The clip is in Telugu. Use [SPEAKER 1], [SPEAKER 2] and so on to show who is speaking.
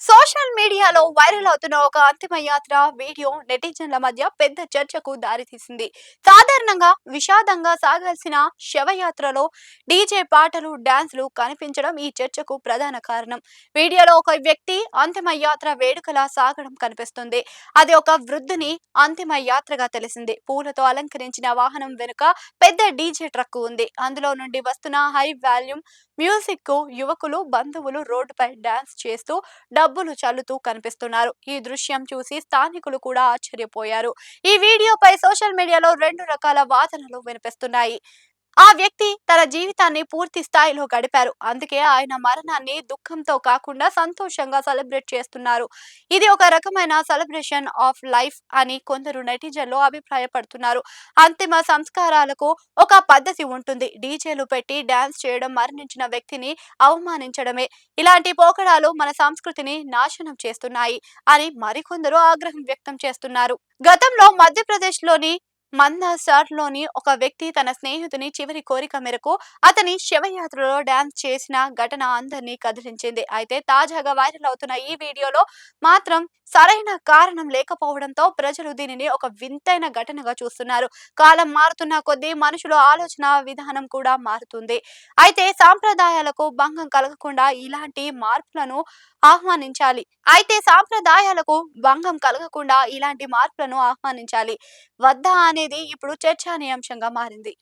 [SPEAKER 1] సోషల్ మీడియాలో వైరల్ అవుతున్న ఒక అంతిమ యాత్ర వీడియో నెటిజన్ల మధ్య పెద్ద చర్చకు దారితీసింది. సాధారణంగా విషాదంగా సాగాల్సిన శవయాత్రలో డీజే పాటలు, డాన్సులు కనిపించడం ఈ చర్చకు ప్రధాన కారణం. వీడియోలో ఒక వ్యక్తి అంతిమ యాత్ర వేడుకలా సాగడం కనిపిస్తుంది. అది ఒక వృద్ధుని అంతిమ యాత్రగా తెలిసింది. పూలతో అలంకరించిన వాహనం వెనుక పెద్ద డీజే ట్రక్ ఉంది. అందులో నుండి వస్తున్న హై వాల్యూమ్ మ్యూజిక్ కు యువకులు, బంధువులు రోడ్డుపై డాన్స్ చేస్తూ డబ్బులు చల్లుతూ కనిపిస్తున్నారు. ఈ దృశ్యం చూసి స్థానికులు కూడా ఆశ్చర్యపోయారు. ఈ వీడియోపై సోషల్ మీడియాలో రెండు రకాల వాదనలు వినిపిస్తున్నాయి. ఆ వ్యక్తి తన జీవితాన్ని పూర్తి స్థాయిలో గడిపారు. అందుకే ఆయన మరణాన్ని దుఃఖంతో కాకుండా సంతోషంగా సెలబ్రేట్ చేస్తున్నారు. ఇది ఒక రకమైన సెలబ్రేషన్ ఆఫ్ లైఫ్ అని కొందరు నెటిజన్లు అభిప్రాయపడుతున్నారు. అంతిమ సంస్కారాలకు ఒక పద్ధతి ఉంటుంది. డీజేలు పెట్టి డాన్స్ చేయడం మరణించిన వ్యక్తిని అవమానించడమే. ఇలాంటి పోకడాలు మన సంస్కృతిని నాశనం చేస్తున్నాయి అని మరికొందరు ఆగ్రహం వ్యక్తం చేస్తున్నారు. గతంలో మధ్యప్రదేశ్‌లోని మందసౌర్‌లోని ఒక వ్యక్తి తన స్నేహితుని చివరి కోరిక మేరకు అతని శవయాత్రలో డాన్స్ చేసిన ఘటన అందరినీ కదిలించింది. అయితే తాజాగా వైరల్ అవుతున్న ఈ వీడియోలో మాత్రం సరైన కారణం లేకపోవడంతో ప్రజలు దీనిని ఒక వింతైన ఘటనగా చూస్తున్నారు. కాలం మారుతున్న కొద్దీ మనుషుల ఆలోచన విధానం కూడా మారుతుంది. అయితే సాంప్రదాయాలకు భంగం కలగకుండా ఇలాంటి మార్పులను ఆహ్వానించాలి. అయితే సాంప్రదాయాలకు భంగం కలగకుండా ఇలాంటి మార్పులను ఆహ్వానించాలి వద్దా అనేది ఇప్పుడు చర్చనీయాంశంగా మారింది.